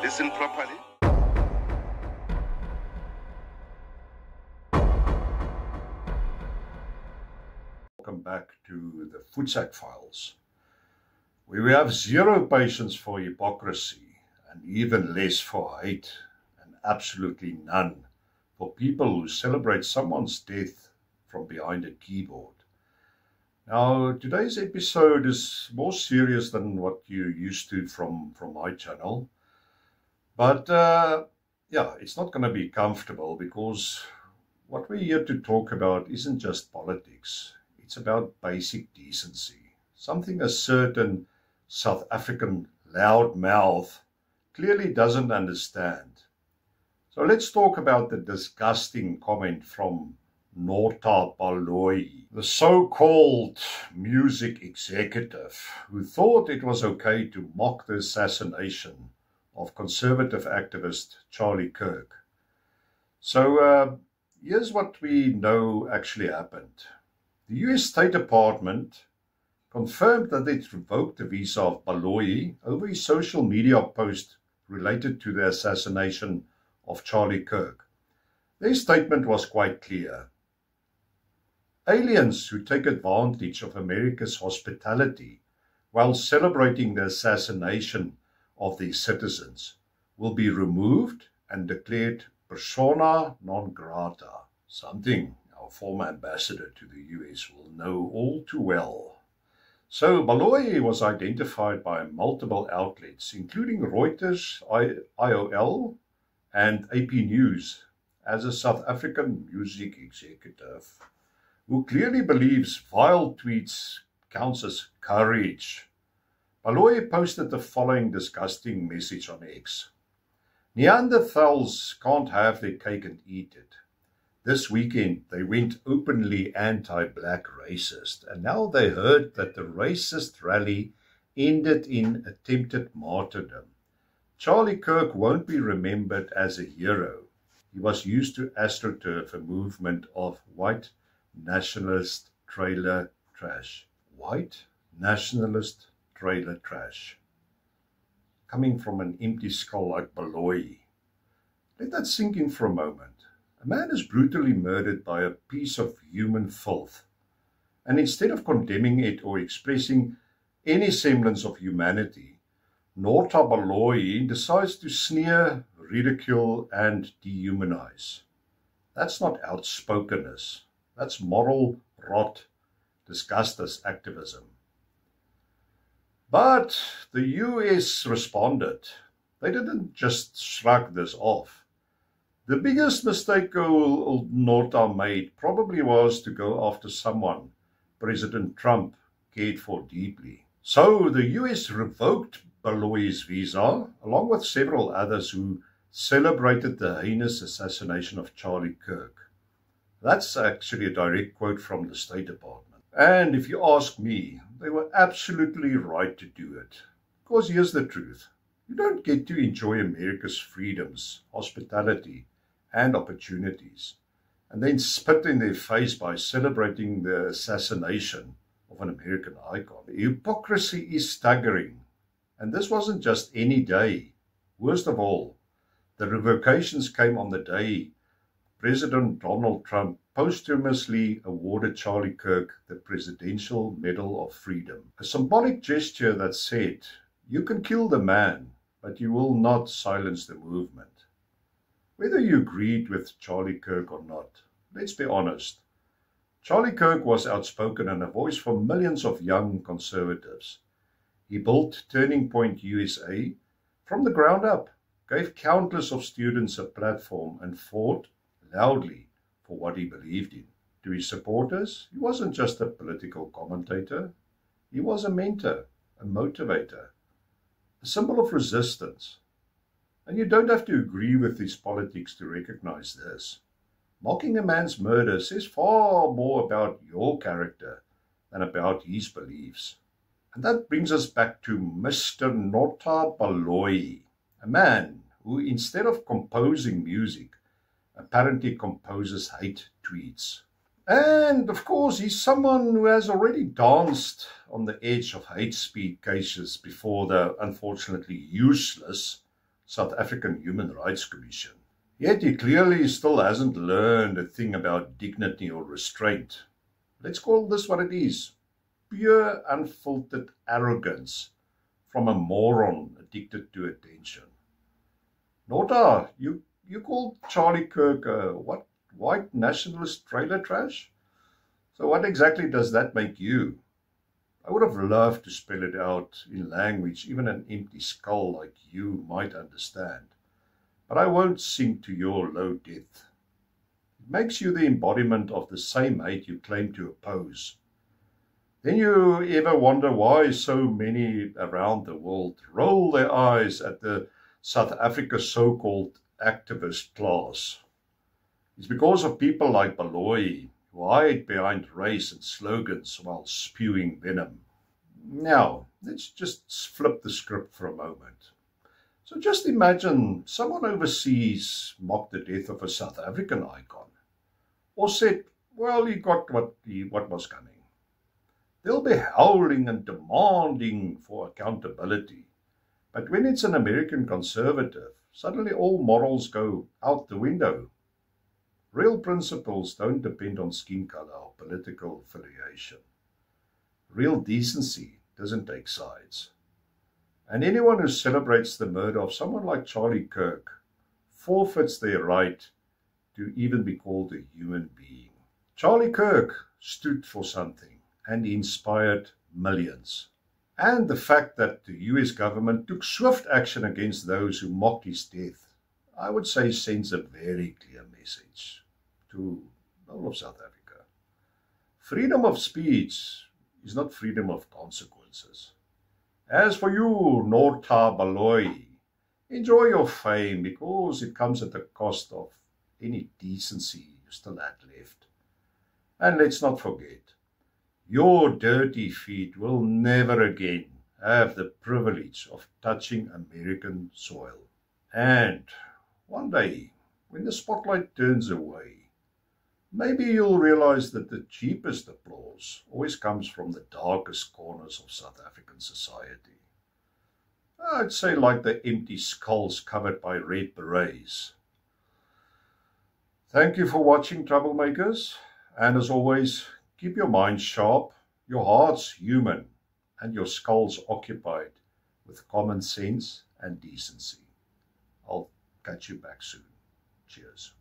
Listen properly. Welcome back to the Voetsak Files, where we have zero patience for hypocrisy and even less for hate, and absolutely none for people who celebrate someone's death from behind a keyboard. Now, today's episode is more serious than what you're used to from my channel. But yeah, it's not going to be comfortable, because what we're here to talk about isn't just politics. It's about basic decency, something a certain South African loudmouth clearly doesn't understand. So let's talk about the disgusting comment from Nota Baloyi, the so-called music executive who thought it was okay to mock the assassination of conservative activist Charlie Kirk. So here's what we know actually happened. The US State Department confirmed that it revoked the visa of Baloyi over his social media post related to the assassination of Charlie Kirk. Their statement was quite clear. Aliens who take advantage of America's hospitality while celebrating the assassination of their citizens will be removed and declared persona non grata, something our former ambassador to the US will know all too well. So Baloyi was identified by multiple outlets, including Reuters, IOL, and AP News, as a South African music executive who clearly believes vile tweets counts as courage. Baloyi posted the following disgusting message on X. Neanderthals can't have their cake and eat it. This weekend they went openly anti-black racist, and now they heard that the racist rally ended in attempted martyrdom. Charlie Kirk won't be remembered as a hero. He was used to astroturf, a movement of white nationalist trailer trash. White nationalist trailer trash. Coming from an empty skull like Baloyi. Let that sink in for a moment. A man is brutally murdered by a piece of human filth. And instead of condemning it or expressing any semblance of humanity, Nota Baloyi decides to sneer, ridicule, and dehumanize. That's not outspokenness. That's moral rot, disguised as activism. But the US responded. They didn't just shrug this off. The biggest mistake old Nota made probably was to go after someone President Trump cared for deeply. So the US revoked Baloyi's visa, along with several others who celebrated the heinous assassination of Charlie Kirk. That's actually a direct quote from the State Department. And if you ask me, they were absolutely right to do it. Because here's the truth. You don't get to enjoy America's freedoms, hospitality, and opportunities, and then spit in their face by celebrating the assassination of an American icon. The hypocrisy is staggering. And this wasn't just any day. Worst of all, the revocations came on the day President Donald Trump posthumously awarded Charlie Kirk the Presidential Medal of Freedom. A symbolic gesture that said, you can kill the man, but you will not silence the movement. Whether you agreed with Charlie Kirk or not, let's be honest. Charlie Kirk was outspoken and a voice for millions of young conservatives. He built Turning Point USA from the ground up, gave countless of students a platform, and fought loudly for what he believed in. To his supporters, he wasn't just a political commentator. He was a mentor, a motivator, a symbol of resistance. And you don't have to agree with his politics to recognize this. Mocking a man's murder says far more about your character than about his beliefs. And that brings us back to Mr. Nota Baloyi, a man who, instead of composing music, apparently composes hate tweets. And of course, he's someone who has already danced on the edge of hate speech cases before the unfortunately useless South African Human Rights Commission. Yet he clearly still hasn't learned a thing about dignity or restraint. Let's call this what it is. Pure, unfiltered arrogance from a moron addicted to attention. Nota, you called Charlie Kirk what? White nationalist trailer trash? So what exactly does that make you? I would have loved to spell it out in language even an empty skull like you might understand. But I won't sink to your low depth. It makes you the embodiment of the same hate you claim to oppose. Then you ever wonder why so many around the world roll their eyes at the South Africa so-called activist class? It's because of people like Baloyi who hide behind race and slogans while spewing venom. Now, let's just flip the script for a moment. So just imagine someone overseas mocked the death of a South African icon, or said, well, he got what was coming. They'll be howling and demanding for accountability. But when it's an American conservative, suddenly all morals go out the window. Real principles don't depend on skin color or political affiliation. Real decency doesn't take sides. And anyone who celebrates the murder of someone like Charlie Kirk forfeits their right to even be called a human being. Charlie Kirk stood for something and inspired millions. And the fact that the US government took swift action against those who mocked his death, I would say sends a very clear message to all of South Africa. Freedom of speech is not freedom of consequences. As for you, Nota Baloyi, enjoy your fame because it comes at the cost of any decency you still had left. And let's not forget, your dirty feet will never again have the privilege of touching American soil. And one day, when the spotlight turns away, maybe you'll realize that the cheapest applause always comes from the darkest corners of South African society. I'd say like the empty skulls covered by red berets. Thank you for watching, troublemakers. And as always, keep your minds sharp, your hearts human, and your skulls occupied with common sense and decency. I'll catch you back soon. Cheers.